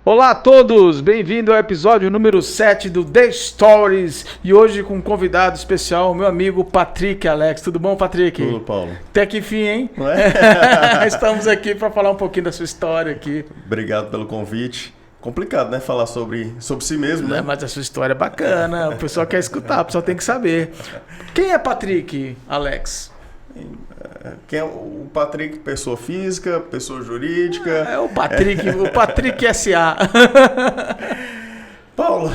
Olá a todos, bem-vindo ao episódio número 7 do The Stories e hoje com um convidado especial, meu amigo Patrick Alex. Tudo bom, Patrick? Tudo, Paulo. Até que fim, hein? Não é? Estamos aqui para falar um pouquinho da sua história aqui. Obrigado pelo convite. Complicado, né? Falar sobre si mesmo, né? Mas a sua história é bacana, o pessoal quer escutar, o pessoal tem que saber. Quem é Patrick Alex? Quem é o Patrick? Pessoa física, pessoa jurídica? É o Patrick S.A. Paulo,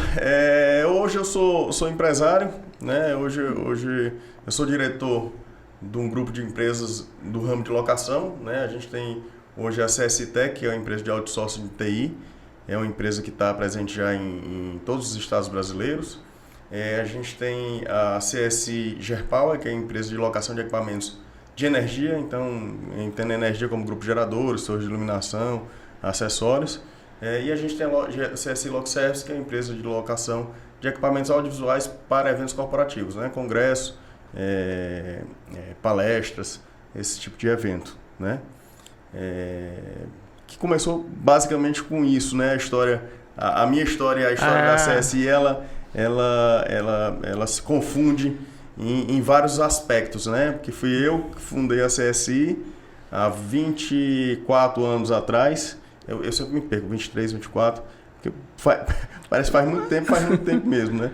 hoje eu sou empresário, né? Hoje eu sou diretor de um grupo de empresas do ramo de locação, né? A gente tem hoje a CSTech, que é uma empresa de outsourcing de TI, é uma empresa que está presente já em todos os estados brasileiros. A gente tem a CS Gerpower, que é a empresa de locação de equipamentos de energia, então entendo energia como grupo geradores, torres de iluminação, acessórios. E a gente tem a CS Log Service, que é a empresa de locação de equipamentos audiovisuais para eventos corporativos, né? Congresso, palestras, esse tipo de evento, né? Que começou basicamente com isso, né? A minha história e a história da CSI, ela se confunde em vários aspectos, né? Porque fui eu que fundei a CSI há 24 anos atrás. Eu sempre me perco, 23, 24. Parece que faz muito tempo mesmo, né?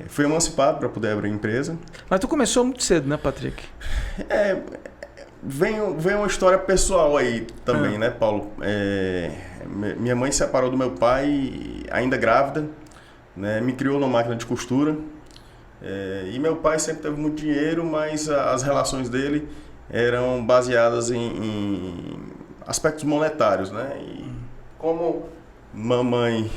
Fui emancipado para poder abrir a empresa. Mas tu começou muito cedo, né, Patrick? Vem uma história pessoal aí também, né, Paulo? Minha mãe se separou do meu pai ainda grávida, né? Me criou numa máquina de costura. E meu pai sempre teve muito dinheiro, mas as relações dele eram baseadas em aspectos monetários, né? E como mamãe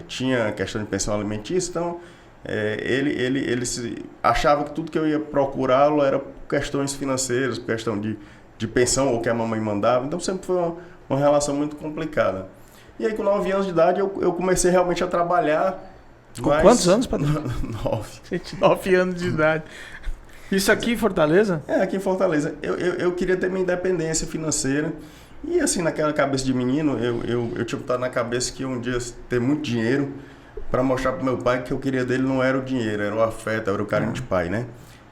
tinha questão de pensão alimentícia, então ele achava que tudo que eu ia procurá-lo era questões financeiras, questão de pensão ou que a mamãe mandava, então sempre foi uma relação muito complicada. E aí com 9 anos de idade eu comecei realmente a trabalhar. Com quantos anos, Patrick? 9. Gente, 9 anos de idade. Isso aqui em Fortaleza? Aqui em Fortaleza. Eu queria ter minha independência financeira. E assim, naquela cabeça de menino, eu tinha botado na cabeça que um dia ter muito dinheiro para mostrar pro meu pai que eu queria dele não era o dinheiro, era o afeto, era o carinho de pai, né?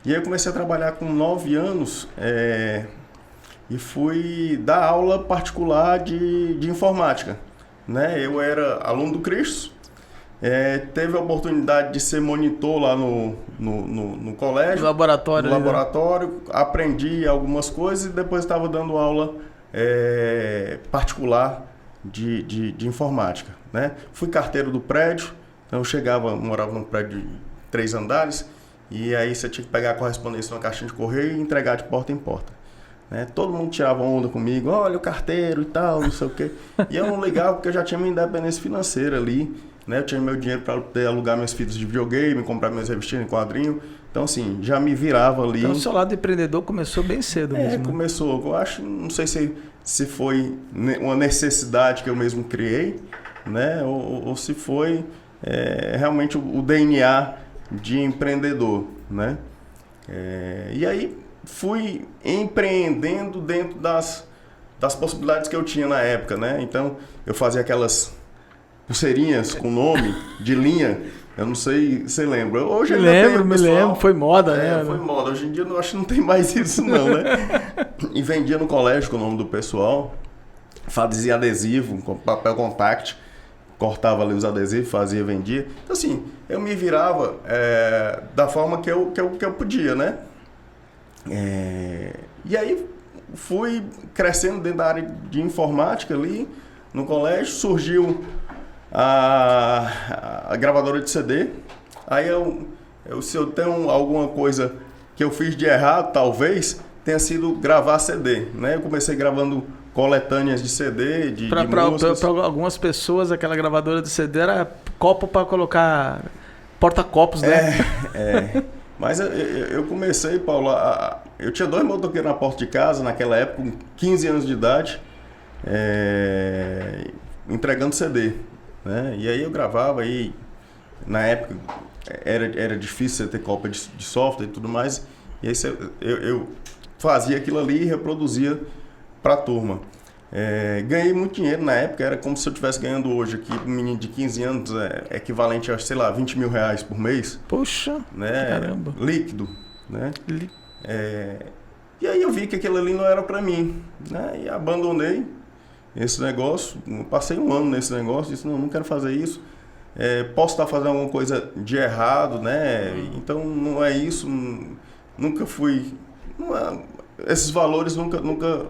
E aí eu comecei a trabalhar com 9 anos e fui dar aula particular de informática, né? Eu era aluno do Cristo. Teve a oportunidade de ser monitor lá no colégio. No laboratório. No laboratório, aprendi algumas coisas e depois estava dando aula particular de informática, né? Fui carteiro do prédio, então eu morava num prédio de 3 andares, e aí você tinha que pegar a correspondência numa caixinha de correio e entregar de porta em porta. Né? Todo mundo tirava onda comigo, olha o carteiro e tal, não sei o quê. E eu não ligava porque eu já tinha minha independência financeira ali. Né? Eu tinha meu dinheiro para poder alugar minhas fitas de videogame, comprar minhas revistinhas em quadrinho. Então, assim, já me virava ali. Então, o seu lado empreendedor começou bem cedo mesmo. Começou. Eu acho, não sei se foi uma necessidade que eu mesmo criei, né? Ou se foi realmente o DNA de empreendedor, né? E aí fui empreendendo dentro das possibilidades que eu tinha na época, né? Então, eu fazia aquelas pulseirinhas com nome de linha, eu não sei se você lembra. Hoje me lembro, foi moda, né? Foi moda, hoje em dia eu acho que não tem mais isso não, né? E vendia no colégio com o nome do pessoal, fazia adesivo com papel compact, cortava ali os adesivos, fazia, vendia. Então assim, eu me virava da forma que eu podia, né? E aí fui crescendo dentro da área de informática ali no colégio, surgiu a gravadora de CD. Aí se eu tenho alguma coisa que eu fiz de errado, talvez tenha sido gravar CD, né? Eu comecei gravando coletâneas de CD, de músicas. Para algumas pessoas, aquela gravadora de CD era copo para colocar porta-copos, né? Mas eu comecei, Paulo, eu tinha 2 motoqueiros na porta de casa naquela época, com 15 anos de idade, entregando CD. Né? E aí eu gravava, e na época era difícil você ter cópia de software e tudo mais, e aí eu fazia aquilo ali e reproduzia para a turma. Ganhei muito dinheiro na época, era como se eu estivesse ganhando hoje aqui, um menino de 15 anos, equivalente a, sei lá, 20 mil reais por mês. Poxa, né? caramba. Líquido, né? E aí eu vi que aquilo ali não era para mim, né? E abandonei esse negócio, passei um ano nesse negócio, disse, não quero fazer isso. Posso estar fazendo alguma coisa de errado, né? Então não é isso, nunca fui... esses valores nunca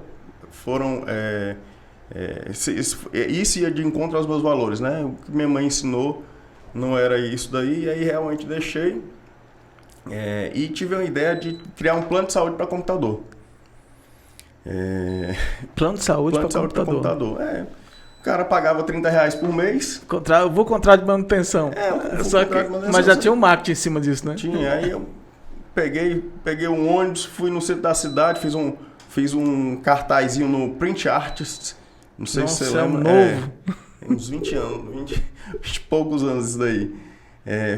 foram... isso ia de encontro aos meus valores, né? O que minha mãe ensinou não era isso daí, e aí realmente deixei. E tive a ideia de criar um plano de saúde para computador. Plano de saúde para computador. O cara pagava R$30 por mês. Eu vou contrato de manutenção. Mas já tinha um marketing em cima disso, né? Tinha. Aí eu peguei um ônibus, fui no centro da cidade, fiz um cartazinho no Print Artist. Não sei se você lembra. Novo. Tem uns 20 anos, 20 e poucos anos isso daí.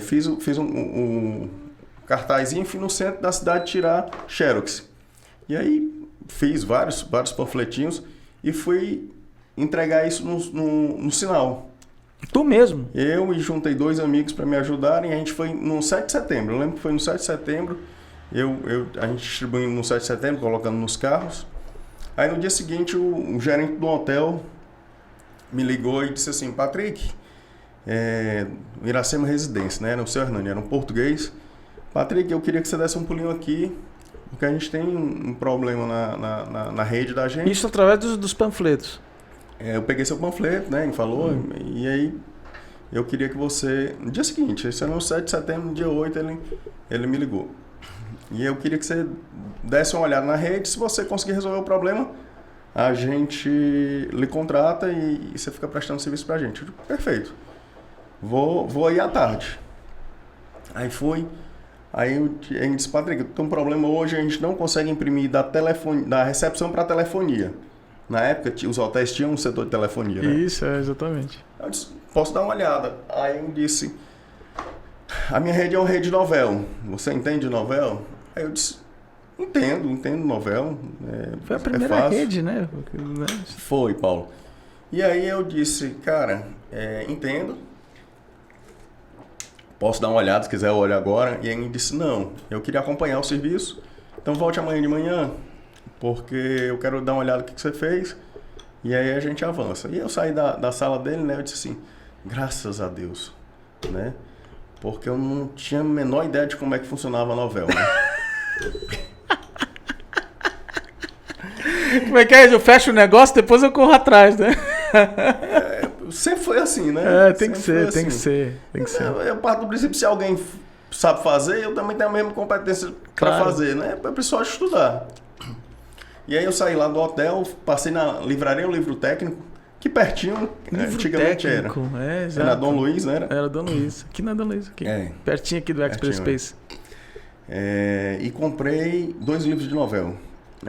Fiz um cartazinho e fui no centro da cidade tirar xerox. E aí fiz vários panfletinhos e fui entregar isso no sinal. Tu mesmo? Eu juntei 2 amigos para me ajudarem. A gente foi no 7 de setembro. Eu lembro que foi no 7 de setembro. A gente distribuindo no 7 de setembro, colocando nos carros. Aí no dia seguinte o gerente do hotel me ligou e disse assim, Patrick, Iracema Residência, né? Era o seu Hernani, era um português. Patrick, eu queria que você desse um pulinho aqui, porque a gente tem um problema na rede da gente. Isso através dos panfletos. Eu peguei seu panfleto, né? Ele falou, e aí eu queria que você... No dia seguinte, isso era no 7 de setembro, no dia 8, ele me ligou. E eu queria que você desse uma olhada na rede, se você conseguir resolver o problema, a gente lhe contrata e você fica prestando serviço pra gente. Eu digo, perfeito. Vou aí à tarde. Aí fui. Aí ele disse, Patrick, tem um problema hoje, a gente não consegue imprimir da recepção para telefonia. Na época, os hotéis tinham um setor de telefonia, né? Isso, exatamente. Eu disse, posso dar uma olhada. Aí eu disse, a minha rede é uma rede novel. Você entende novel? Aí eu disse, entendo novel. Foi a primeira rede, né? Foi, Paulo. E aí eu disse, cara, entendo. Posso dar uma olhada, se quiser eu olho agora. E ele disse, não, eu queria acompanhar o serviço. Então volte amanhã de manhã, porque eu quero dar uma olhada no que você fez. E aí a gente avança. E eu saí da sala dele, né? Eu disse assim, graças a Deus, né? Porque eu não tinha a menor ideia de como é que funcionava a novela, né? Como é que é? Eu fecho o negócio, depois eu corro atrás, né? Sempre foi assim, né? Tem que ser. Eu parto do princípio, se alguém sabe fazer, eu também tenho a mesma competência para fazer, né? É só estudar. E aí eu saí lá do hotel, passei na livraria, o livro técnico, que pertinho, antigamente técnico, era. Era Dom Luiz, né? Era Dom Luiz. Aqui na Dom Luiz, aqui. Pertinho aqui do Express Space. E comprei 2 livros de novela.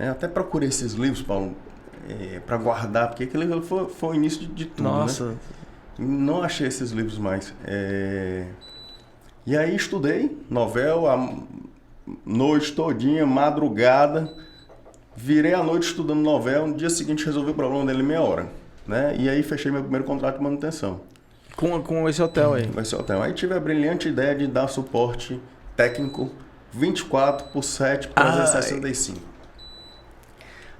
Até procurei esses livros, Paulo, para guardar, porque aquele livro foi o início de tudo. Nossa. Né? Não achei esses livros mais. E aí estudei novela a noite todinha, madrugada. Virei a noite estudando novela. No dia seguinte resolvi o problema dele em meia hora. Né? E aí fechei meu primeiro contrato de manutenção. Com esse hotel aí? Com esse hotel. Aí tive a brilhante ideia de dar suporte técnico 24/7/365.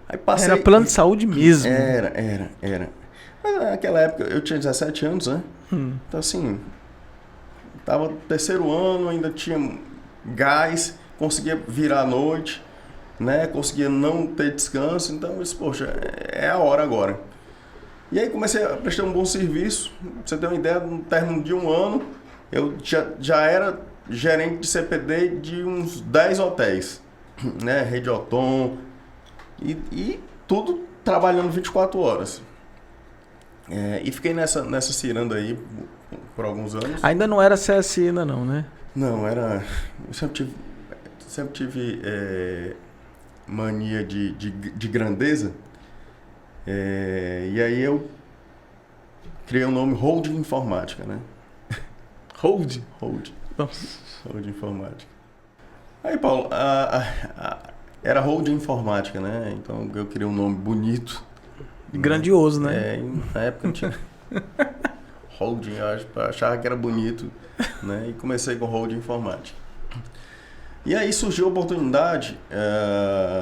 Aí passei... Era plano de saúde mesmo. Era. Mas naquela época eu tinha 17 anos, né? Então assim, tava no 3º ano, ainda tinha gás, conseguia virar à noite, né? Conseguia não ter descanso, então eu disse, poxa, é a hora agora. E aí comecei a prestar um bom serviço. Pra você ter uma ideia, no término de um ano, eu já era gerente de CPD de uns 10 hotéis, né? Rede Otom, e tudo trabalhando 24 horas. E fiquei nessa ciranda aí por alguns anos. Ainda não era CSI ainda não, né? Não, era... Eu sempre tive mania de grandeza. E aí eu criei o nome Holding Informática, né? Hold? Nossa. Holding Informática. Aí, Paulo, era Holding Informática, né? Então eu criei um nome bonito, Grandioso, né? Na época não tinha holding, eu achava que era bonito, né? E comecei com holding informática. E aí surgiu a oportunidade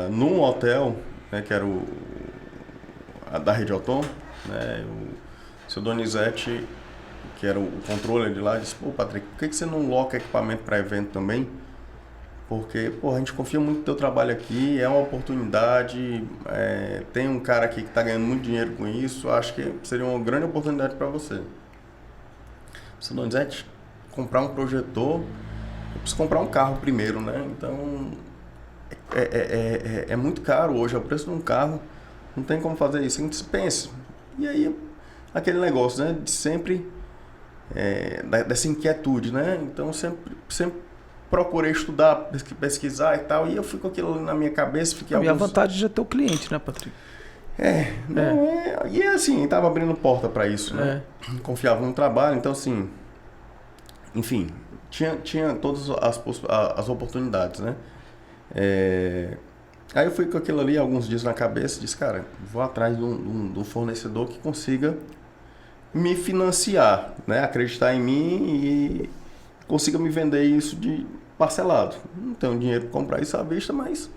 num hotel, né, que era da Rede Autom, né? O seu Donizete, que era o controller de lá, disse: pô, Patrick, por que você não loca equipamento para evento também? Porque, pô, a gente confia muito no teu trabalho aqui, é uma oportunidade, tem um cara aqui que está ganhando muito dinheiro com isso, acho que seria uma grande oportunidade para você. O seu Donizete, comprar um projetor, eu preciso comprar um carro primeiro, né? Então, é muito caro hoje, é o preço de um carro, não tem como fazer isso. A gente pensa. E aí, aquele negócio, né? De sempre, dessa inquietude, né? Então, sempre procurei estudar, pesquisar e tal, e eu fico aquilo na minha cabeça. E a vantagem de ter o cliente, né, Patrick? E assim, estava abrindo porta para isso, né? Confiava no trabalho, então assim, enfim, tinha todas as oportunidades, né? Aí eu fui com aquilo ali alguns dias na cabeça e disse: cara, vou atrás de um fornecedor que consiga me financiar, né? Acreditar em mim e consiga me vender isso de parcelado. Não tenho dinheiro para comprar isso à vista, mas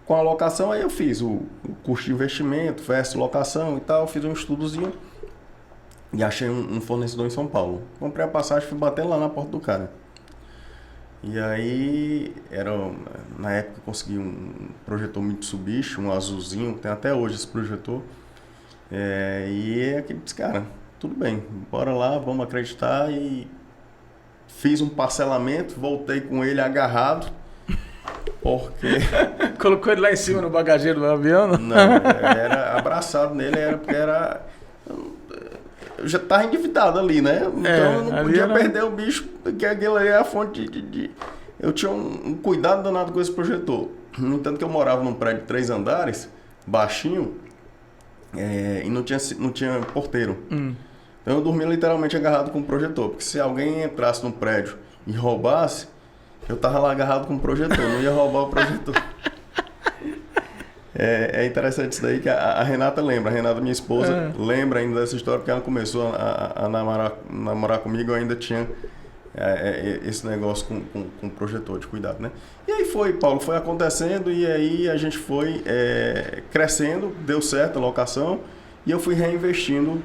com a locação aí eu fiz o custo de investimento versus locação e tal, fiz um estudozinho e achei um fornecedor em São Paulo. Comprei a passagem, fui bater lá na porta do cara. E aí, na época eu consegui um projetor Mitsubishi, um azulzinho, tem até hoje esse projetor. E aquele disse: cara, tudo bem, bora lá, vamos acreditar. E fiz um parcelamento, voltei com ele agarrado, porque... Colocou ele lá em cima no bagageiro do avião? Não, era abraçado nele, porque eu já estava endividado ali, né? Então eu não podia perder o bicho, porque aquilo ali é a fonte de... Eu tinha um cuidado danado com esse projetor. No entanto que eu morava num prédio de 3 andares, baixinho, e não tinha porteiro. Então eu dormia literalmente agarrado com o projetor, porque se alguém entrasse no prédio e roubasse, eu tava lá agarrado com o projetor, não ia roubar o projetor. É interessante isso daí, que a Renata lembra, a Renata, minha esposa, lembra ainda dessa história, porque ela começou a namorar comigo, eu ainda tinha esse negócio com o projetor de cuidado, né? E aí Paulo, foi acontecendo, e aí a gente foi crescendo, deu certo a locação, e eu fui reinvestindo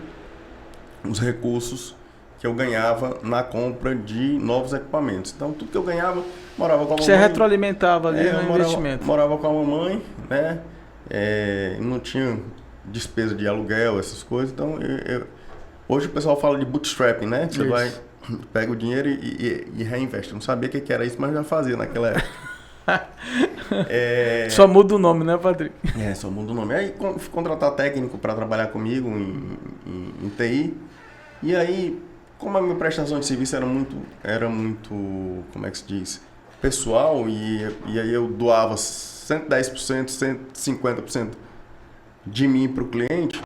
os recursos que eu ganhava na compra de novos equipamentos. Então, tudo que eu ganhava, morava com a mamãe. Você retroalimentava ali no investimento. Morava com a mamãe, né? Não tinha despesa de aluguel, essas coisas. Então, hoje o pessoal fala de bootstrapping, né? Você vai, pega o dinheiro e reinveste. Eu não sabia o que era isso, mas já fazia naquela época. Só muda o nome, né, Patrick? Só muda o nome. Aí fui contratar técnico para trabalhar comigo em TI. E aí, como a minha prestação de serviço era muito, como é que se diz, pessoal, e aí eu doava 110%, 150% de mim para o cliente,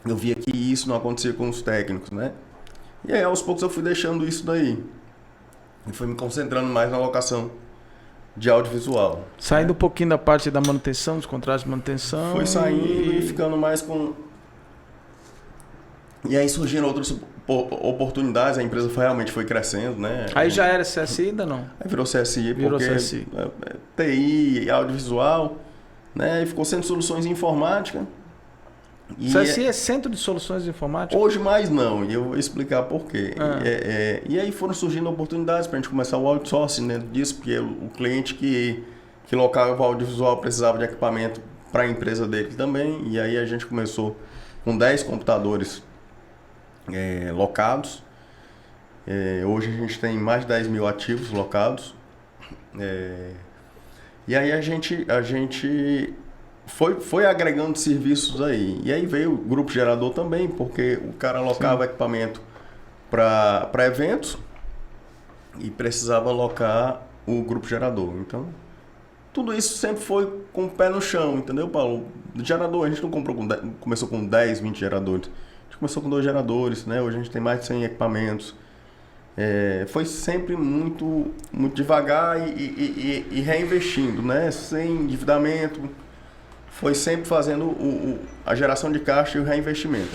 eu via que isso não acontecia com os técnicos, né? E aí, aos poucos, eu fui deixando isso daí. E fui me concentrando mais na locação de audiovisual. Saindo um pouquinho da parte da manutenção, dos contratos de manutenção. Foi saindo e ficando mais com... E aí surgiram outras oportunidades, a empresa realmente foi crescendo, né? Aí já era CSI ainda não? Aí virou CSI, Virou porque CSI. TI, audiovisual, né? E ficou sendo soluções de informática. E CSI é Centro de Soluções de Informática? Hoje mais não, e eu vou explicar por quê. E aí foram surgindo oportunidades para a gente começar o outsourcing dentro disso, porque o cliente que locava o audiovisual precisava de equipamento para a empresa dele também, e aí a gente começou com 10 computadores locados. Hoje a gente tem mais de 10 mil ativos locados. E aí a gente foi agregando serviços aí. E aí veio o grupo gerador também, porque o cara alocava equipamento para eventos e precisava alocar o grupo gerador. Então, tudo isso sempre foi com o pé no chão, entendeu, Paulo? Gerador, a gente não começou com 10, 20 geradores. A gente começou com 2 geradores, né? Hoje a gente tem mais de 100 equipamentos. Foi sempre muito, muito devagar e reinvestindo, né? Sem endividamento. foi sempre fazendo a geração de caixa e o reinvestimento.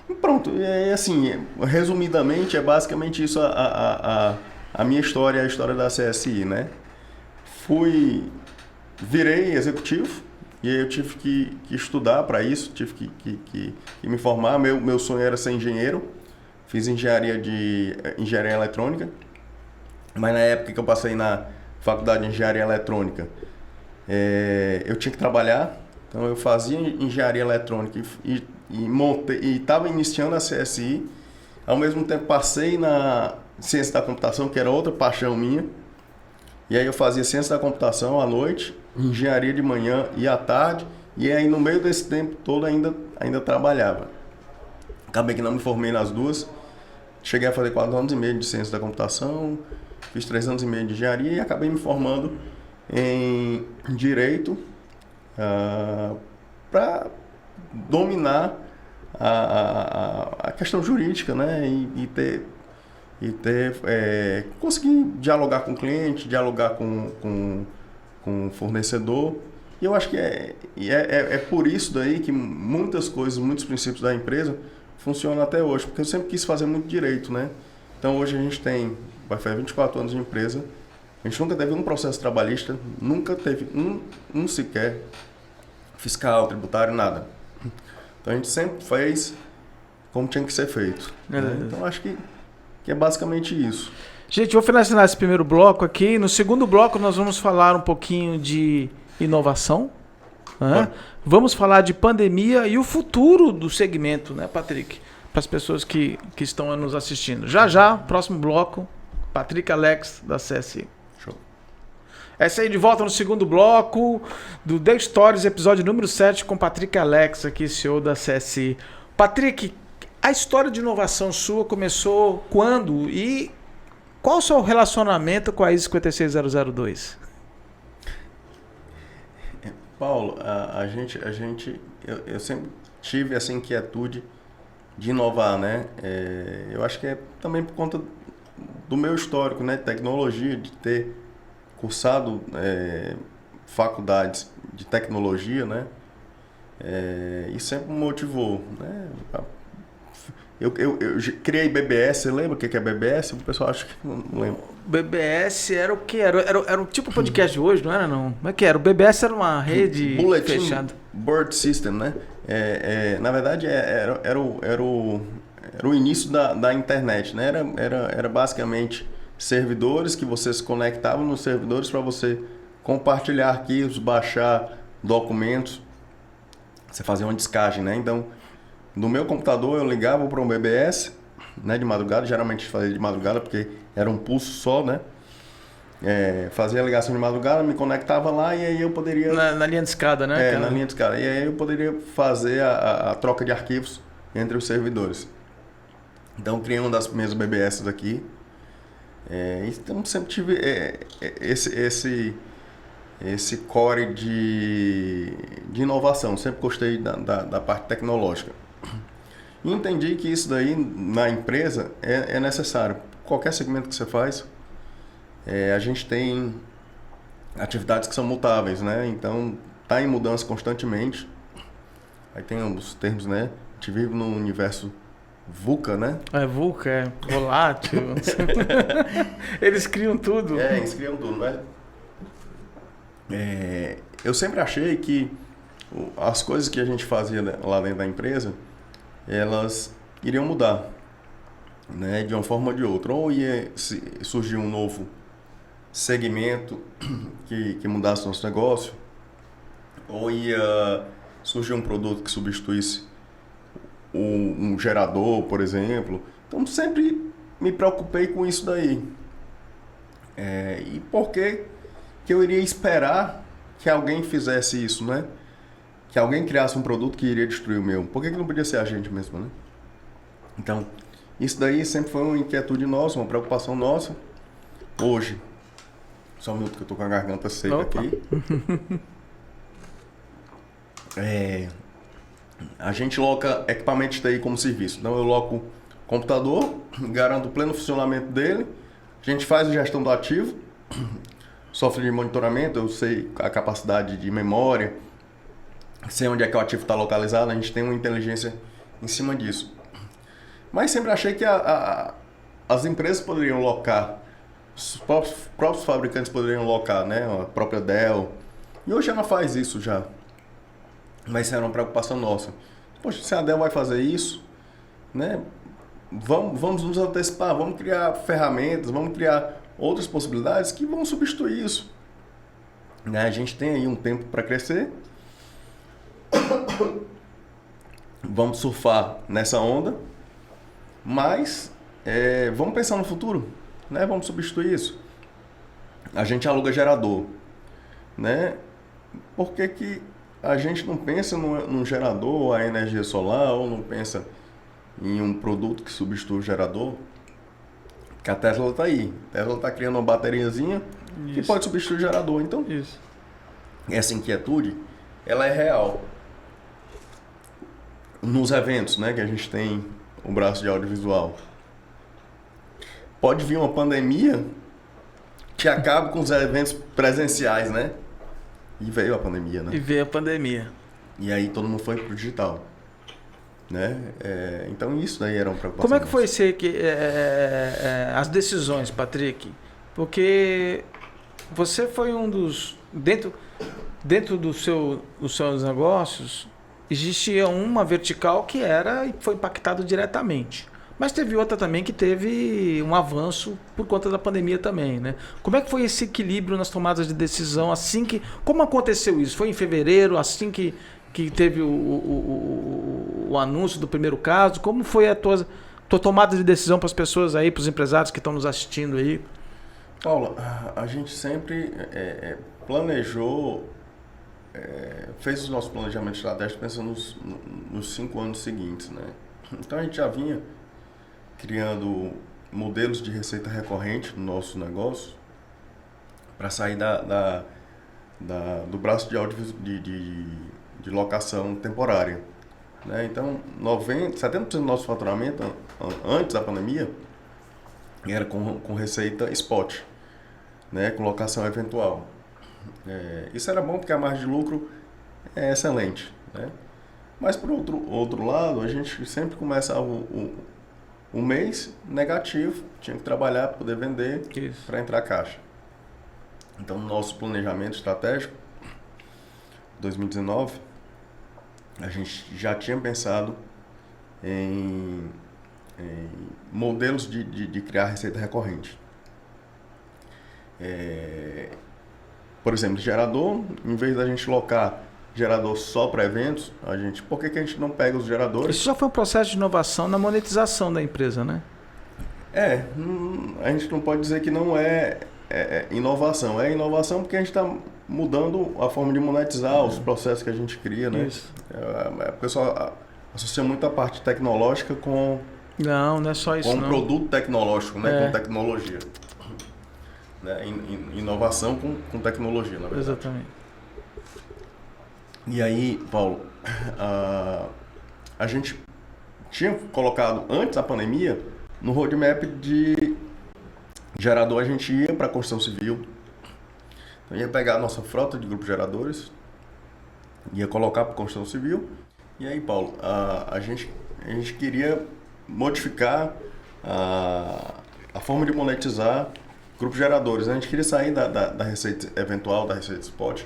E pronto, assim, resumidamente, é basicamente isso a minha história, a história da CSI, né? Virei executivo, e aí eu tive que estudar para isso, tive que me formar. Meu sonho era ser engenheiro, fiz engenharia eletrônica, mas na época que eu passei na faculdade de engenharia eletrônica, eu tinha que trabalhar, então eu fazia engenharia eletrônica e estava iniciando a CSI, ao mesmo tempo passei na ciência da computação, que era outra paixão minha, e aí eu fazia ciência da computação à noite, engenharia de manhã e à tarde, e aí no meio desse tempo todo ainda trabalhava. Acabei que não me formei nas duas, cheguei a fazer 4 anos e meio de ciência da computação, fiz 3 anos e meio de engenharia e acabei me formando em direito para dominar a questão jurídica, né? Conseguir dialogar com o cliente, dialogar com o fornecedor. E eu acho que é por isso daí que muitas coisas, muitos princípios da empresa funcionam até hoje, porque eu sempre quis fazer muito direito, né? Então hoje a gente vai fazer 24 anos de empresa, a gente nunca teve um processo trabalhista, nunca teve um sequer fiscal, tributário, nada. Então a gente sempre fez como tinha que ser feito. Né? Então acho que é basicamente isso. Gente, vou finalizar esse primeiro bloco aqui. No segundo bloco nós vamos falar um pouquinho de inovação. Né? Vamos falar de pandemia e o futuro do segmento, né, Patrick? Para as pessoas que estão nos assistindo. Já, próximo bloco, Patrick Alex, da CSI. Show. Essa aí de volta no segundo bloco do The Stories, episódio número 7, com Patrick Alex, aqui, CEO da CSI. Patrick, a história de inovação sua começou quando e qual o seu relacionamento com a ISO 56002? Paulo, eu sempre tive essa inquietude de inovar, né? Eu acho que é também por conta do meu histórico, né? Tecnologia, de ter cursado faculdades de tecnologia, né? E sempre me motivou, né? Eu criei BBS, você lembra o que é BBS? O pessoal acha que não lembra. BBS era o quê? Era o tipo podcast de hoje, não era não? Como é que era? O BBS era uma rede Bulletin fechada. Board System, né? Na verdade, era o início da internet, né? Era basicamente servidores que você se conectava nos servidores para você compartilhar arquivos, baixar documentos. Você fazia uma descagem, né? Então, no meu computador eu ligava para um BBS, né, de madrugada, geralmente fazia de madrugada porque era um pulso só, né? Fazia a ligação de madrugada, me conectava lá e aí eu poderia... Na linha de escada, né? Na linha de escada. E aí eu poderia fazer a troca de arquivos entre os servidores. Então eu criei uma das minhas BBS aqui. Então sempre tive esse core de inovação, sempre gostei da parte tecnológica. E entendi que isso daí na empresa é necessário. Qualquer segmento que você faz, a gente tem atividades que são mutáveis, né? Então está em mudança constantemente. Aí tem os termos, né? A gente vive num universo VUCA, né? VUCA, volátil. Eles criam tudo. Eles criam tudo, né? Eu sempre achei que as coisas que a gente fazia lá dentro da empresa, elas iriam mudar, né, de uma forma ou de outra. Ou ia surgir um novo segmento que mudasse nosso negócio, ou ia surgir um produto que substituísse um gerador, por exemplo. Então sempre me preocupei com isso daí. E por que eu iria esperar que alguém fizesse isso, né? Que alguém criasse um produto que iria destruir o meu. Por que não podia ser a gente mesmo, né? Então, isso daí sempre foi uma inquietude nossa, uma preocupação nossa. Hoje, só um minuto que eu tô com a garganta seca aqui. A gente loca equipamento de TI como serviço. Então, eu loco computador, garanto o pleno funcionamento dele, a gente faz a gestão do ativo, software de monitoramento, eu sei a capacidade de memória, sei onde é que o ativo está localizado, a gente tem uma inteligência em cima disso. Mas sempre achei que as empresas poderiam locar, os próprios fabricantes poderiam locar, né? A própria Dell. E hoje ela faz isso já. Mas isso era uma preocupação nossa. Poxa, se a Dell vai fazer isso, né? Vamos nos antecipar, vamos criar ferramentas, vamos criar outras possibilidades que vão substituir isso. Né? A gente tem aí um tempo para crescer. Vamos surfar nessa onda, mas vamos pensar no futuro, né? Vamos substituir isso. A gente aluga gerador, né? Por que a gente não pensa num gerador a energia solar, ou não pensa em um produto que substitui o gerador? Porque a Tesla está aí. A Tesla está criando uma bateriazinha que pode substituir o gerador. Então, essa inquietude, ela é real. Nos eventos, né, que a gente tem o braço de audiovisual. Pode vir uma pandemia que acabe com os eventos presenciais, né? E veio a pandemia, né? E veio a pandemia. E aí todo mundo foi pro digital. Né? Então isso daí era uma preocupação. Como é que foi as decisões, Patrick? Porque você foi um dos... Dentro dos seus negócios, existia uma vertical que foi impactado diretamente. Mas teve outra também que teve um avanço por conta da pandemia também, né? Como é que foi esse equilíbrio nas tomadas de decisão? Como aconteceu isso? Foi em fevereiro, assim que teve o anúncio do primeiro caso? Como foi a tua tomada de decisão para as pessoas aí, para os empresários que estão nos assistindo aí? Paulo, a gente sempre planejou, fez os nossos planejamentos estratégicos pensando nos 5 anos seguintes, né? Então a gente já vinha criando modelos de receita recorrente no nosso negócio para sair do braço de de locação temporária, né? Então 70% do nosso faturamento antes da pandemia era com receita spot, né? Com locação eventual. Isso era bom porque a margem de lucro é excelente, né? Mas por outro lado, a gente sempre começava um mês negativo, tinha que trabalhar para poder vender, para entrar caixa. Então no nosso planejamento estratégico 2019, a gente já tinha pensado em modelos de criar receita recorrente. Por exemplo, gerador, em vez da gente locar gerador só para eventos, por que a gente não pega os geradores? Isso já foi um processo de inovação na monetização da empresa, né? A gente não pode dizer que não é inovação. É inovação porque a gente está mudando a forma de monetizar os processos que a gente cria, né? Isso. O pessoal associa muito a parte tecnológica com... Não é só isso, com produto tecnológico, né? Com tecnologia. Né? Inovação com tecnologia, na verdade. Exatamente. E aí, Paulo, a gente tinha colocado, antes da pandemia, no roadmap de gerador, a gente ia para a construção civil. Então, ia pegar a nossa frota de grupos geradores, ia colocar para a construção civil. E aí, Paulo, a gente queria modificar a forma de monetizar grupos geradores. A gente queria sair da receita eventual, da receita spot,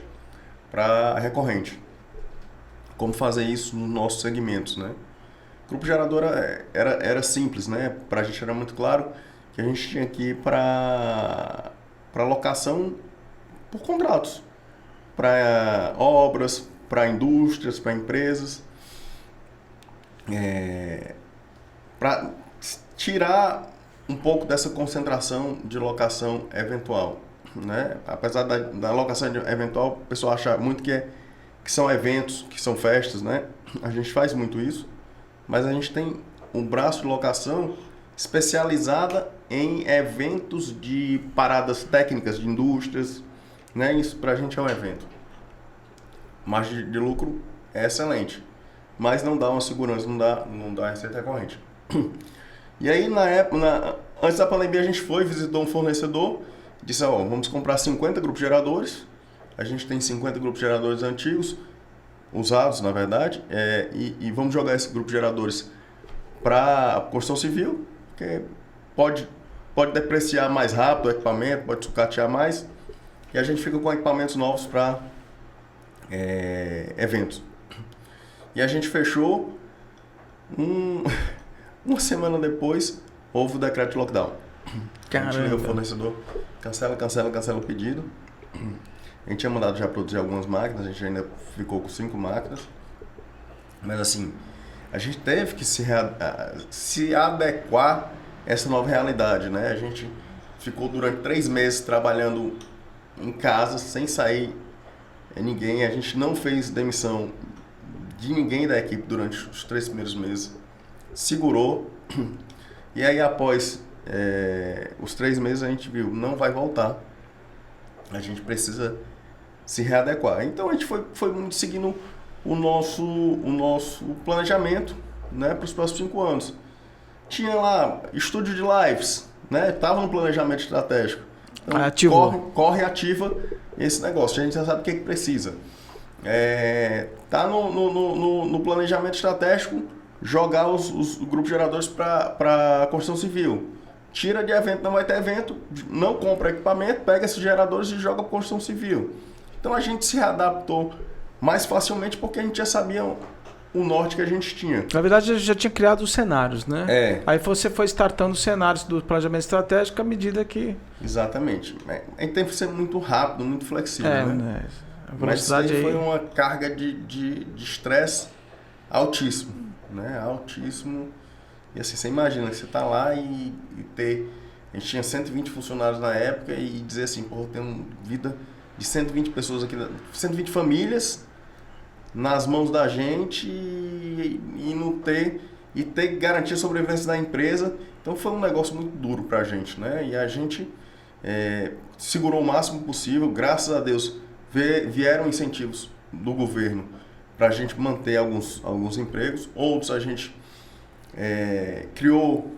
para recorrente. Como fazer isso nos nossos segmentos, né? Grupo gerador era simples, né? Para a gente era muito claro que a gente tinha que ir para locação por contratos, para obras, para indústrias, para empresas, para tirar um pouco dessa concentração de locação eventual, né? Apesar da locação eventual, o pessoal acha muito que são eventos, que são festas, né? A gente faz muito isso, mas a gente tem um braço de locação especializada em eventos de paradas técnicas de indústrias, né? Isso pra gente é um evento. Margem de lucro é excelente, mas não dá uma segurança, não dá receita recorrente. E aí, antes da pandemia, a gente visitou um fornecedor disse, ó, vamos comprar 50 grupos geradores. A gente tem 50 grupos geradores antigos, usados na verdade, e vamos jogar esses grupos geradores para construção civil, porque pode depreciar mais rápido o equipamento, pode sucatear mais, e a gente fica com equipamentos novos para eventos. E a gente fechou, uma semana depois, houve o decreto de lockdown. Caramba. A gente liga o fornecedor, cancela o pedido. A gente tinha mandado já produzir algumas máquinas, a gente ainda ficou com 5 máquinas. Mas assim, a gente teve que se adequar a essa nova realidade, né? A gente ficou durante 3 meses trabalhando em casa, sem sair ninguém. A gente não fez demissão de ninguém da equipe durante os 3 primeiros meses. Segurou. E aí após os 3 meses a gente viu, não vai voltar. A gente precisa se readequar. Então a gente foi seguindo o nosso planejamento, né, para os próximos 5 anos. Tinha lá estúdio de lives, né? Estava no planejamento estratégico. Então, corre ativa esse negócio. A gente já sabe o que precisa. Tá no planejamento estratégico jogar os grupos geradores para a construção civil. Tira de evento, não vai ter evento, não compra equipamento, pega esses geradores e joga para a construção civil. Então a gente se readaptou mais facilmente porque a gente já sabia o norte que a gente tinha. Na verdade, já tinha criado os cenários, né? Aí você foi startando os cenários do planejamento estratégico à medida que... Exatamente. A gente tem que ser muito rápido, muito flexível, né? A velocidade. Mas foi uma carga de estresse altíssimo, né? Altíssimo. E assim, você imagina que você tá lá e ter... A gente tinha 120 funcionários na época e dizer assim, pô, eu tenho vida de 120 pessoas aqui, 120 famílias nas mãos da gente e não ter... E ter que garantir a sobrevivência da empresa. Então foi um negócio muito duro pra gente, né? E a gente segurou o máximo possível. Graças a Deus vieram incentivos do governo pra gente manter alguns empregos. Outros a gente... criou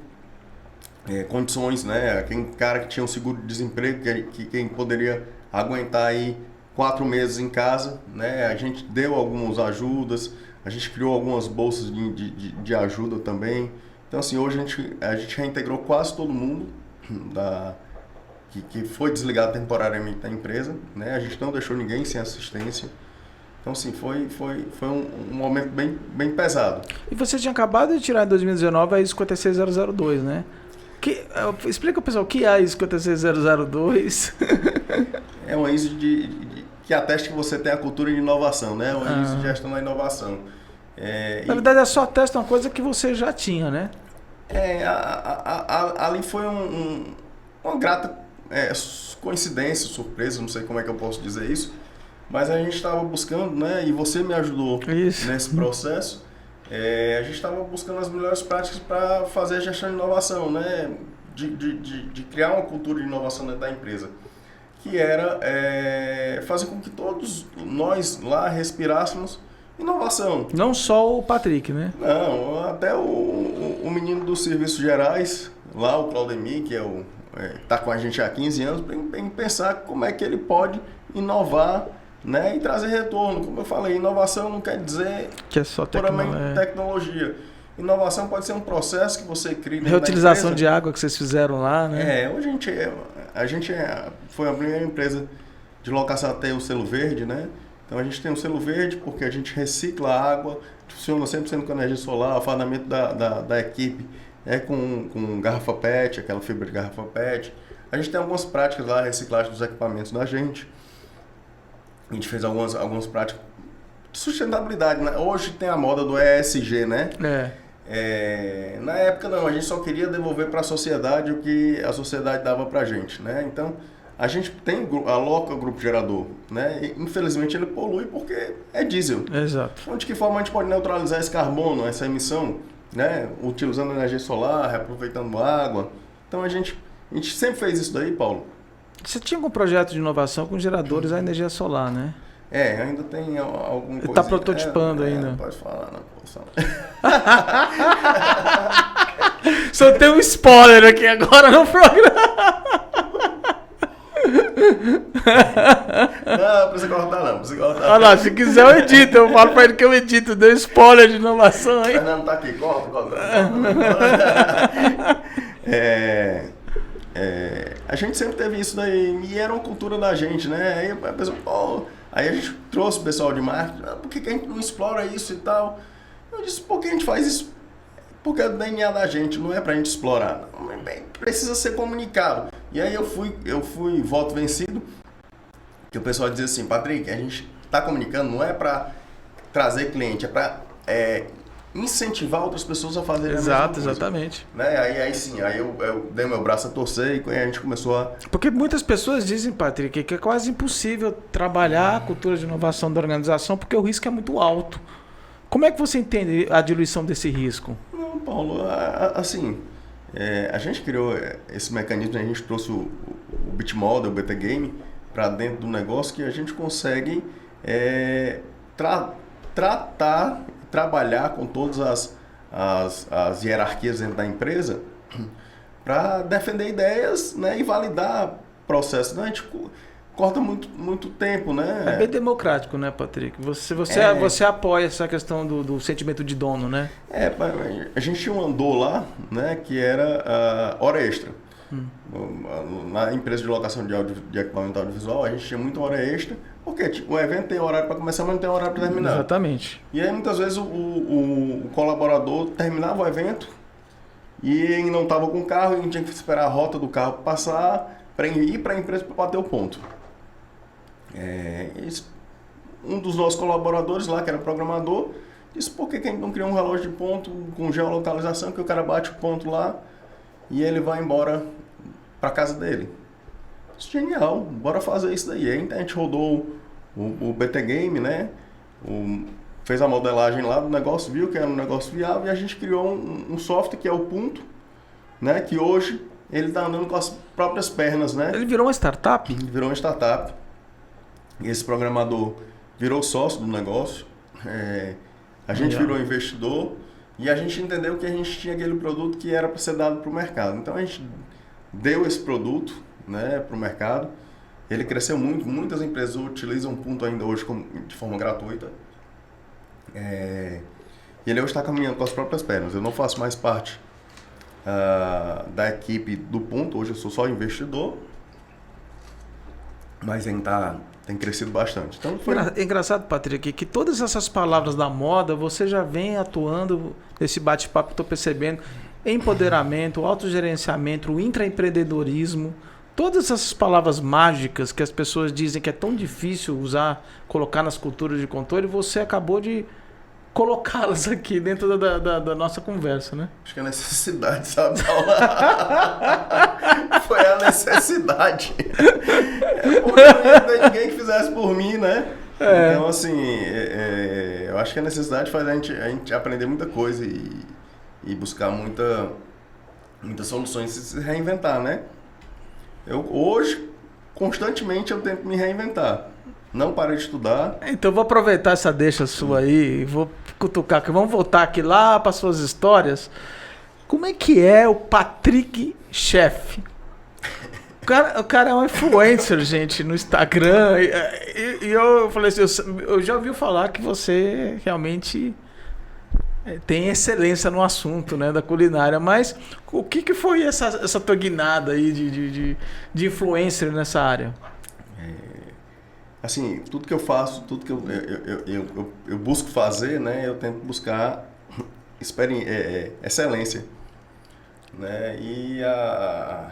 condições, né? Quem cara que tinha um seguro-desemprego, quem poderia aguentar aí 4 meses em casa, né? A gente deu algumas ajudas, a gente criou algumas bolsas de ajuda também. Então assim, hoje a gente reintegrou quase todo mundo que foi desligado temporariamente da empresa, né? A gente não deixou ninguém sem assistência. Então, assim, foi um momento bem pesado. E você tinha acabado de tirar em 2019 a ISO 56002, né? Explica para o pessoal o que é a ISO 56002. É uma ISO que atesta que você tem a cultura de inovação, né? Uma ISO de gestão da inovação. Na verdade, ela só atesta uma coisa que você já tinha, né? Ali foi uma grata coincidência, surpresa, não sei como é que eu posso dizer isso. Mas a gente estava buscando, né? E você me ajudou nesse processo. A gente estava buscando as melhores práticas para fazer a gestão de inovação, né? De criar uma cultura de inovação dentro da empresa. Que era fazer com que todos nós lá respirássemos inovação. Não só o Patrick, né? Não, até o menino dos serviços gerais, lá o Claudemir, que tá com a gente há 15 anos, em pensar como é que ele pode inovar, né, e trazer retorno. Como eu falei, inovação não quer dizer que é só tecnologia. Inovação pode ser um processo que você cria dentro reutilização de água que vocês fizeram lá, né? Hoje a gente foi a primeira empresa de locação a ter o selo verde, né? Então a gente tem o selo verde porque a gente recicla a água, funciona 100% com energia solar, o fardamento da equipe com garrafa PET, aquela fibra de garrafa PET. A gente tem algumas práticas lá, reciclagem dos equipamentos da gente. A gente fez algumas práticas de sustentabilidade, né? Hoje tem a moda do ESG, né? Na época não, a gente só queria devolver para a sociedade o que a sociedade dava para a gente, né? Então, a gente aloca o grupo gerador, né? E, infelizmente ele polui porque é diesel. Exato. Então, de que forma a gente pode neutralizar esse carbono, essa emissão, né? Utilizando energia solar, reaproveitando água. Então, a gente sempre fez isso daí, Paulo. Você tinha algum projeto de inovação com geradores a energia solar, né? Ainda tem alguma coisa. Está prototipando ainda. Não pode falar, não posso falar. Só tem um spoiler aqui agora no programa. Não precisa cortar não, precisa cortar. Olha lá, se quiser eu edito, eu falo pra ele que eu edito, deu spoiler de inovação aí. Fernando tá aqui, corta. A gente sempre teve isso daí, e era uma cultura da gente, né? Aí a pessoa, aí a gente trouxe o pessoal de marketing, por que a gente não explora isso e tal? Eu disse, por que a gente faz isso? Porque é do DNA da gente, não é pra gente explorar. Não, precisa ser comunicado. E aí eu fui voto vencido, que o pessoal dizia assim, Patrick, a gente tá comunicando, não é pra trazer cliente, é pra incentivar outras pessoas a fazerem a mesma coisa. Exatamente. Né? Aí sim, aí eu dei meu braço a torcer e a gente começou a... Porque muitas pessoas dizem, Patrick, que é quase impossível trabalhar a cultura de inovação da organização porque o risco é muito alto. Como é que você entende a diluição desse risco? Não, Paulo, assim, a gente criou esse mecanismo, a gente trouxe o Bitmodel, o BT Game, para dentro do negócio que a gente consegue trabalhar com todas as hierarquias dentro da empresa para defender ideias, né, e validar processos. Né? A gente corta muito tempo, né? É bem democrático, né, Patrick? Você apoia essa questão do sentimento de dono, né? A gente tinha um andor lá, né, que era hora extra. Na empresa de locação de equipamento audiovisual, a gente tinha muita hora extra, porque o evento tem horário para começar, mas não tem horário para terminar. Exatamente. E aí, muitas vezes, o colaborador terminava o evento e ele não estava com o carro, e a gente tinha que esperar a rota do carro passar para ir para a empresa para bater o ponto. Um dos nossos colaboradores lá, que era programador, disse, por que a gente não cria um relógio de ponto com geolocalização, que o cara bate o ponto lá e ele vai embora para casa dele? Isso é genial, bora fazer isso daí. Aí a gente rodou o BT Game, né? Fez a modelagem lá do negócio, viu que era um negócio viável, e a gente criou um software que é o Punto, né? Que hoje ele está andando com as próprias pernas, né? Ele virou uma startup? Virou uma startup. Esse programador virou sócio do negócio. A gente virou investidor e a gente entendeu que a gente tinha aquele produto que era para ser dado para o mercado. Então a gente deu esse produto, né, para o mercado. Ele cresceu muito, muitas empresas utilizam o Punto ainda hoje de forma gratuita. E ele hoje está caminhando com as próprias pernas. Eu não faço mais parte da equipe do Punto, hoje eu sou só investidor, mas ele tem crescido bastante. Então, É engraçado, Patrick, que todas essas palavras da moda você já vem atuando nesse bate-papo, estou percebendo, empoderamento, autogerenciamento, o intraempreendedorismo, todas essas palavras mágicas que as pessoas dizem que é tão difícil usar, colocar nas culturas de controle, você acabou de colocá-las aqui dentro da nossa conversa, né? Acho que é a necessidade, sabe? Foi a necessidade. Porque não tem ninguém que fizesse por mim, né? Então, assim, eu acho que a necessidade faz a gente aprender muita coisa e buscar muitas soluções e se reinventar, né? Hoje, constantemente, eu tento me reinventar. Não parei de estudar. Então, vou aproveitar essa deixa sua aí e vou cutucar aqui. Vamos voltar aqui lá para suas histórias. Como é que é o Patrick Chefe? O cara é um influencer, gente, no Instagram. E eu falei assim, eu já ouvi falar que você realmente tem excelência no assunto, né, da culinária. Mas o que foi essa tua guinada aí de influencer nessa área? Assim, tudo que eu faço, tudo que eu busco fazer, né, eu tento buscar excelência, né, e a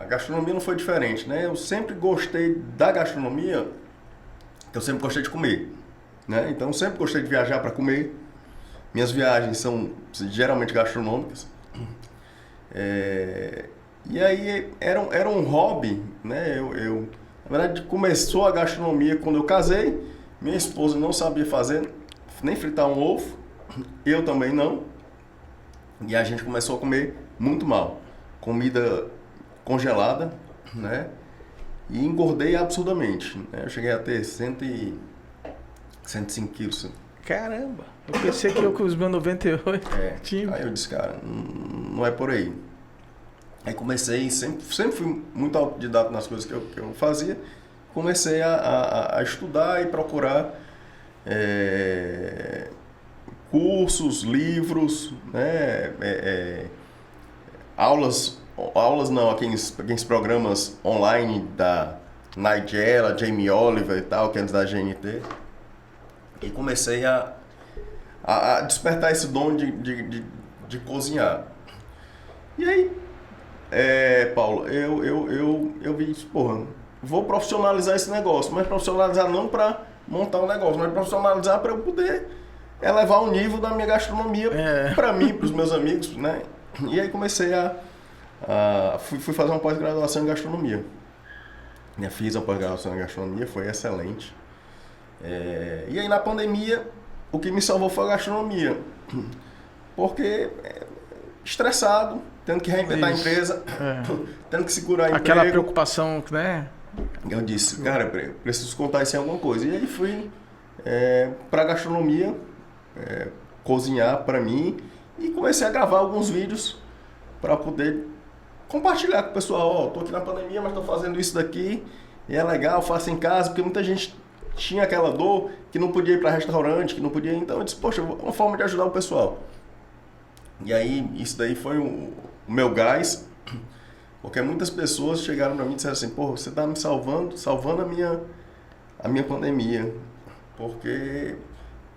gastronomia não foi diferente, né, eu sempre gostei da gastronomia, eu sempre gostei de comer, né, então eu sempre gostei de viajar para comer, minhas viagens são geralmente gastronômicas, e aí era um hobby, né, na verdade, começou a gastronomia quando eu casei. Minha esposa não sabia fazer nem fritar um ovo, eu também não. E a gente começou a comer muito mal. Comida congelada, né? E engordei absurdamente. Né? Eu cheguei a ter 105 quilos. Caramba! Eu pensei que eu com os meus 98 tinha. Aí eu disse, cara, não é por aí. Aí comecei, sempre fui muito autodidata nas coisas que eu fazia, comecei a estudar e procurar cursos, livros, né, aulas não, aqueles programas online da Nigella, Jamie Oliver e tal, que é da GNT. E comecei a despertar esse dom de cozinhar. E aí, Paulo, eu vi isso, porra, vou profissionalizar esse negócio, mas profissionalizar não para montar um negócio, mas profissionalizar para eu poder elevar o nível da minha gastronomia para mim, para os meus amigos, né? E aí comecei fui fazer uma pós-graduação em gastronomia. Fiz a pós-graduação em gastronomia, foi excelente. E aí na pandemia, o que me salvou foi a gastronomia. Porque estressado, tendo que reinventar a empresa, tendo que segurar a emprego. Aquela preocupação, né? Eu disse, cara, preciso contar isso em alguma coisa. E aí fui para gastronomia, cozinhar para mim e comecei a gravar alguns vídeos para poder compartilhar com o pessoal. Ó, tô aqui na pandemia, mas tô fazendo isso daqui e é legal, faço em casa, porque muita gente tinha aquela dor que não podia ir para restaurante, que não podia. Então eu disse, poxa, uma forma de ajudar o pessoal. E aí isso daí foi o meu gás, porque muitas pessoas chegaram para mim e disseram assim, pô, você tá me salvando a minha pandemia, porque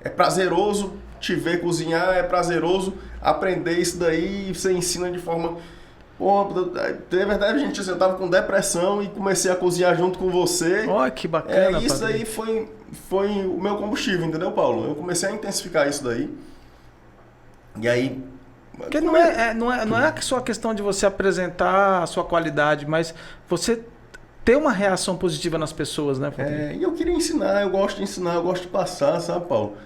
é prazeroso te ver cozinhar, é prazeroso aprender isso daí e você ensina de forma... Pô, de verdade, gente, assim, eu tava com depressão e comecei a cozinhar junto com você. Ó, que bacana, isso padrinho. aí foi o meu combustível, entendeu, Paulo? Eu comecei a intensificar isso daí. E aí... Porque não é só a questão de você apresentar a sua qualidade, mas você ter uma reação positiva nas pessoas, né? E eu queria ensinar, eu gosto de ensinar, eu gosto de passar, sabe, Paulo?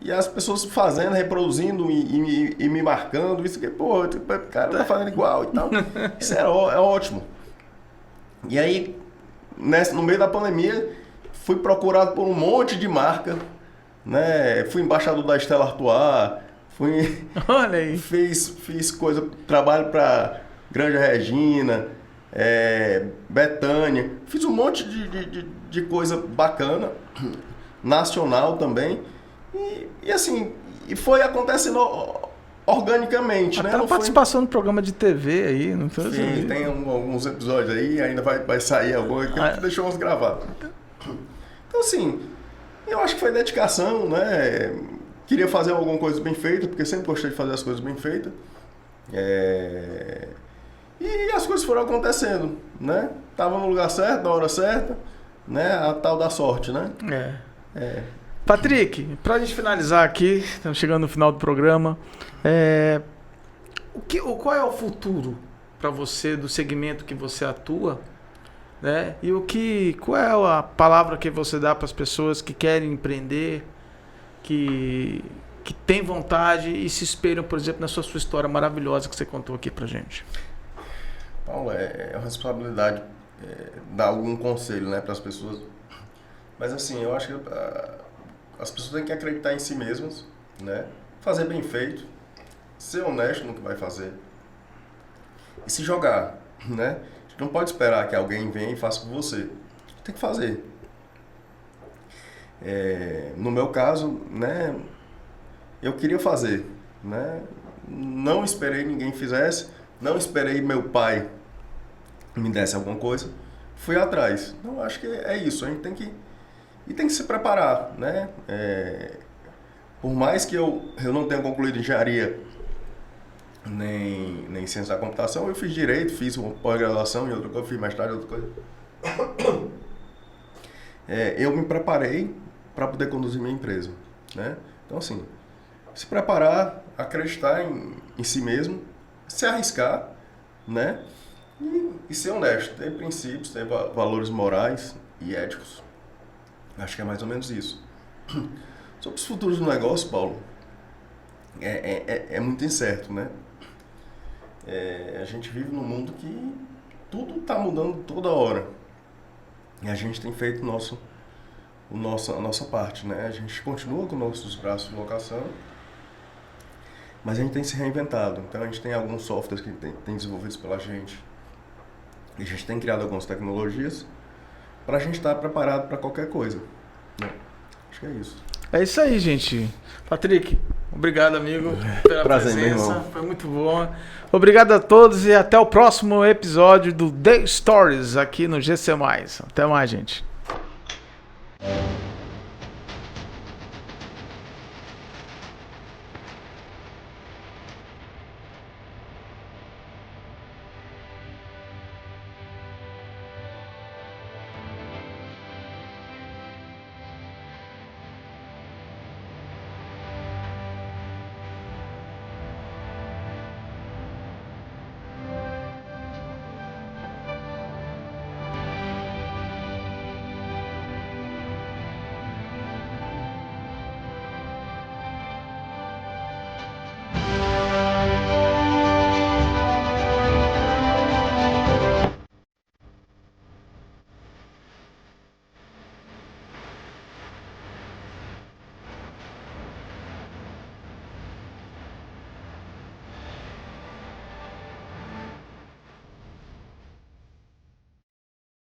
E as pessoas fazendo, reproduzindo e me marcando, isso que, pô, o cara tá fazendo igual e tal. Isso é ótimo. E aí, no meio da pandemia, fui procurado por um monte de marca, né? Fui embaixador da Stella Artois, olha aí. Fiz coisa, trabalho para Granja Regina, Betânia, fiz um monte de coisa bacana, nacional também, e assim, e foi acontecendo organicamente, até né? Não participação no programa de TV aí, não foi? Sim, tem alguns episódios aí, ainda vai sair algum, que deixou uns gravados. Então assim, eu acho que foi dedicação, né? Queria fazer alguma coisa bem feita, porque sempre gostei de fazer as coisas bem feitas. E as coisas foram acontecendo, né? Tava no lugar certo, na hora certa, né? A tal da sorte, né? Patrick, pra gente finalizar aqui, estamos chegando no final do programa, qual é o futuro para você do segmento que você atua, né? E qual é a palavra que você dá para as pessoas que querem empreender, que têm vontade e se espelham, por exemplo, na sua história maravilhosa que você contou aqui pra gente? Paulo, é uma responsabilidade dar algum conselho, né, para as pessoas. Mas assim, eu acho que as pessoas têm que acreditar em si mesmas, né? Fazer bem feito, ser honesto no que vai fazer e se jogar, né? A gente não pode esperar que alguém venha e faça por você. Tem que fazer. No meu caso, né, eu queria fazer, né? Não esperei ninguém fizesse, não esperei meu pai me desse alguma coisa, fui atrás. Então acho que é isso, a gente tem que se preparar, né? Por mais que eu não tenha concluído engenharia nem ciência da computação, eu fiz direito, fiz uma pós-graduação e outra coisa, fiz mestrado e outra coisa. Eu me preparei para poder conduzir minha empresa, né? Então assim, se preparar, acreditar em si mesmo, se arriscar, né? E ser honesto, ter princípios, ter valores morais e éticos. Acho que é mais ou menos isso. Sobre os futuros do negócio, Paulo, é muito incerto, né? A gente vive num mundo que tudo está mudando toda hora. E a gente tem feito a nossa parte, né? A gente continua com nossos braços de locação, mas a gente tem se reinventado. Então a gente tem alguns softwares que tem desenvolvidos pela gente. E a gente tem criado algumas tecnologias para a gente estar preparado para qualquer coisa. Acho que é isso. É isso aí, gente. Patrick, obrigado, amigo, pela Prazer, presença. meu irmão. Foi muito bom. Obrigado a todos e até o próximo episódio do The Stories aqui no GC+. Até mais, gente.